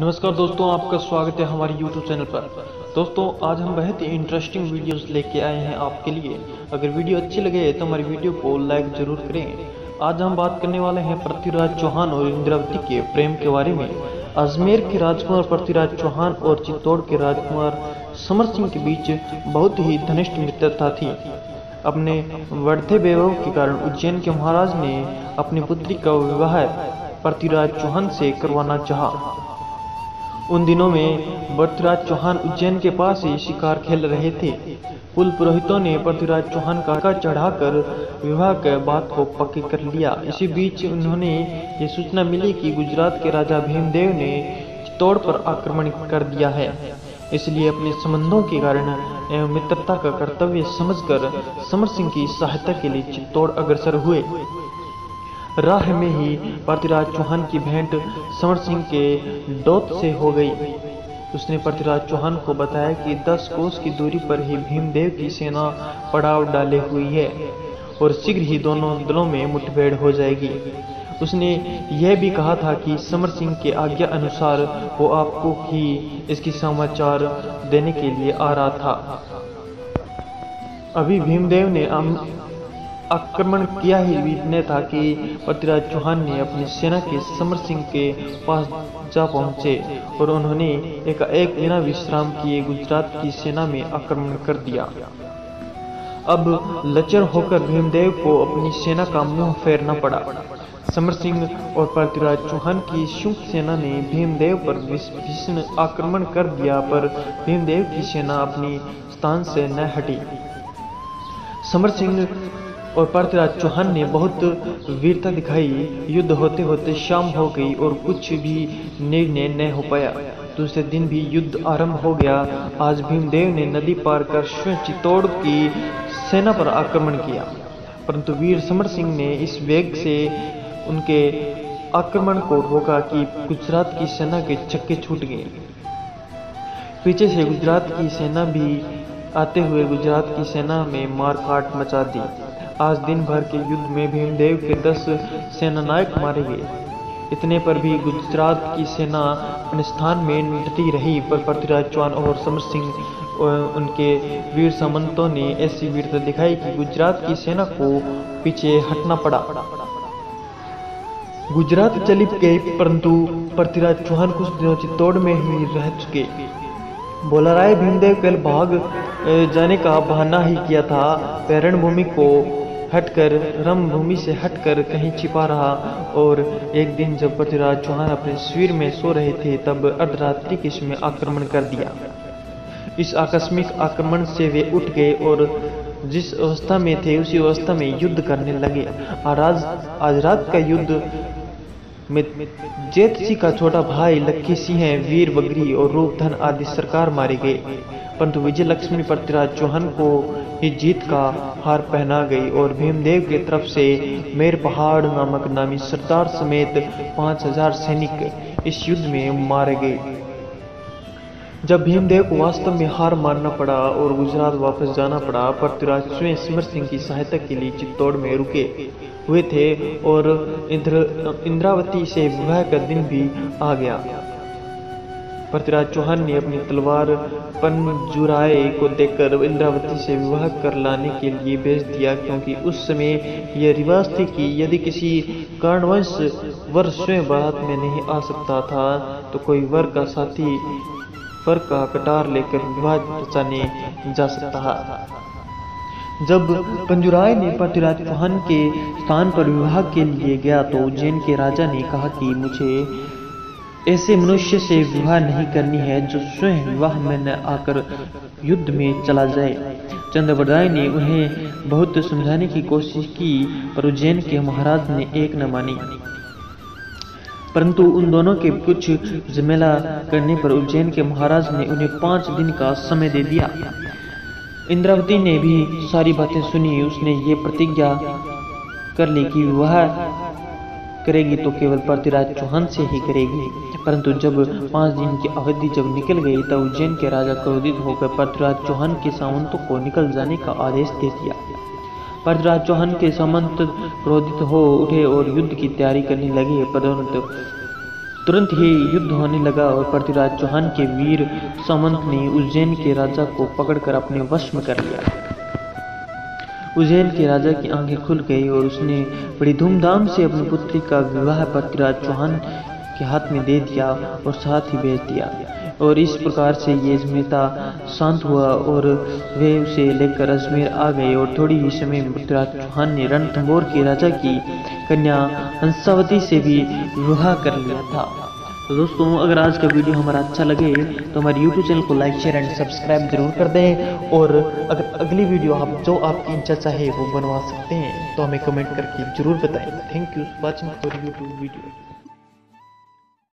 नमस्कार दोस्तों, आपका स्वागत है हमारे YouTube चैनल पर। दोस्तों, आज हम बहुत ही इंटरेस्टिंग वीडियोस लेके आए हैं आपके लिए। अगर वीडियो अच्छी लगे तो हमारी वीडियो को लाइक जरूर करें। आज हम बात करने वाले हैं पृथ्वीराज चौहान और इंद्रावती के प्रेम के बारे में। अजमेर के राजकुमार पृथ्वीराज चौहान और चित्तौड़ के राजकुमार समर सिंह के बीच बहुत ही घनिष्ठ मित्रता थी। अपने बढ़ते वैभव के कारण उज्जैन के महाराज ने अपनी पुत्री का विवाह पृथ्वीराज चौहान से करवाना चाहा। उन दिनों में पृथ्वीराज चौहान उज्जैन के पास ही शिकार खेल रहे थे। कुल पुरोहितों ने पृथ्वीराज चौहान का चढ़ाकर विवाह के बात को पक्की कर लिया। इसी बीच उन्होंने ये सूचना मिली कि गुजरात के राजा भीमदेव ने चित्तौड़ पर आक्रमण कर दिया है। इसलिए अपने संबंधों के कारण एवं मित्रता का कर्तव्य समझकर समर सिंह की सहायता के लिए चित्तौड़ अग्रसर हुए। राह में ही पृथ्वीराज चौहान की भेंट समर सिंह के डोत से हो गई। उसने पृथ्वीराज चौहान को बताया कि 10 कोस की दूरी पर ही भीमदेव की सेना पड़ाव डाले हुई है और शीघ्र ही दोनों दलों में मुठभेड़ हो जाएगी। उसने यह भी कहा था कि समर सिंह के आज्ञा अनुसार वो आपको ही इसकी समाचार देने के लिए आ रहा था। अभी भीमदेव ने आक्रमण किया ही बीतने था कि पृथ्वीराज चौहान ने अपनी सेना के समर सिंह के पास जा पहुंचे और उन्होंने एक बिना विश्राम किए गुजरात की सेना में आक्रमण कर दिया। अब लचर होकर भीमदेव को अपनी सेना का मुंह फेरना पड़ा। समर सिंह और पृथ्वीराज चौहान की शुष्क सेना ने भीमदेव पर भीषण आक्रमण कर दिया, पर भीमदेव की सेना अपनी स्थान से न हटी। समर सिंह और पृथ्वीराज चौहान ने बहुत वीरता दिखाई। युद्ध होते होते शाम हो गई और कुछ भी निर्णय न हो पाया। दूसरे दिन भी युद्ध आरंभ हो गया। आज भीमदेव ने नदी पार कर स्वयं चित्तौड़ की सेना पर आक्रमण किया, परंतु वीर समर सिंह ने इस वेग से उनके आक्रमण को रोका कि गुजरात की सेना के चक्के छूट गए। पीछे से गुजरात की सेना भी आते हुए गुजरात की सेना में मारकाट मचा दी। आज दिन भर के युद्ध में भीमदेव के 10 सेनानायक मारे गए। इतने पर भी गुजरात की सेना अपने स्थान में डटी रही, पर पृथ्वीराज चौहान और समर सिंह उनके वीर सामंतों ने ऐसी वीरता दिखाई कि गुजरात की सेना को पीछे हटना पड़ा। गुजरात चली गई, परंतु पृथ्वीराज चौहान कुछ दिनों चित्तौड़ में ही रह चुके। बोला राय भीमदेव कल भाग जाने का बहाना ही किया था। रणभूमि को हटकर रणभूमि से हटकर कहीं छिपा रहा और एक दिन जब पृथ्वीराज चौहान अपने शिविर में सो रहे थे, तब अर्धरात्रि के समय आक्रमण कर दिया। इस आकस्मिक आक्रमण से वे उठ गए और जिस अवस्था में थे उसी अवस्था में युद्ध करने लगे। आज रात का युद्ध में जेठ सिंह का छोटा भाई लक्की सिंह, वीर बगरी और रूपधन आदि सरकार मारे गए, परंतु विजय लक्ष्मी पृथ्वीराज चौहान को ही जीत का हार पहना गई और भीमदेव की तरफ से मेर पहाड़ नामक नामी सरदार समेत 5000 सैनिक इस युद्ध में मारे गए। जब भीमदेव को वास्तव में हार मानना पड़ा और गुजरात वापस जाना पड़ा, पृथ्वीराज स्वयं समर सिंह की सहायता के लिए चित्तौड़ में रुके हुए थे और इंद्रावती से विवाह का दिन भी आ गया। पृथ्वीराज चौहान ने अपनी तलवार पनजुराए को देकर इंद्रावती से विवाह कर लाने के लिए भेज दिया, क्योंकि उस समय यह रिवाज थी कि यदि किसी कारणवश वर स्वयं बारात में नहीं आ सकता था तो कोई वर का साथी वर का कटार लेकर विवाह रचाने जा सकता था। जब पंजुराय ने पृथ्वीराज चौहान के स्थान पर विवाह के लिए गया तो उज्जैन के राजा ने कहा कि मुझे ऐसे मनुष्य से विवाह नहीं करनी है जो स्वयं विवाह में न आकर युद्ध में चला जाए। चंद्रवरदाय ने उन्हें बहुत समझाने की कोशिश की, पर उज्जैन के महाराज ने एक न मानी। परंतु उन दोनों के कुछ झमेला करने पर उज्जैन के महाराज ने उन्हें 5 दिन का समय दे दिया। इंद्रावती ने भी सारी बातें सुनी। उसने ये प्रतिज्ञा कर ली कि विवाह करेगी तो केवल पृथ्वीराज चौहान से ही करेगी। परंतु जब 5 दिन की अवधि जब निकल गई तब उज्जैन के राजा क्रोधित होकर पृथ्वीराज चौहान के सामंतों को निकल जाने का आदेश दे दिया। पृथ्वीराज चौहान के सामंत क्रोधित हो उठे और युद्ध की तैयारी करने लगे, परंतु तुरंत ही युद्ध होने लगा और पृथ्वीराज चौहान के वीर सामंत ने उज्जैन के राजा को पकड़कर अपने वश में कर लिया। उज्जैन के राजा की आंखें खुल गई और उसने बड़ी धूमधाम से अपनी पुत्री का विवाह पृथ्वीराज चौहान के हाथ में दे दिया और साथ ही भेज दिया। और इस प्रकार से ये झमेला शांत हुआ और वे उसे लेकर अजमेर आ गए और थोड़ी ही समय में पृथ्वीराज चौहान ने रणथंभौर के राजा की कन्या हंसावती से भी विवाह कर लिया था। तो दोस्तों, अगर आज का वीडियो हमारा अच्छा लगे तो हमारे YouTube चैनल को लाइक शेयर एंड सब्सक्राइब जरूर कर दें। और अगर अगली वीडियो आप जो आपकी इच्छा चाहे वो बनवा सकते हैं तो हमें कमेंट करके जरूर बताएं। Thank you for watching for YouTube video.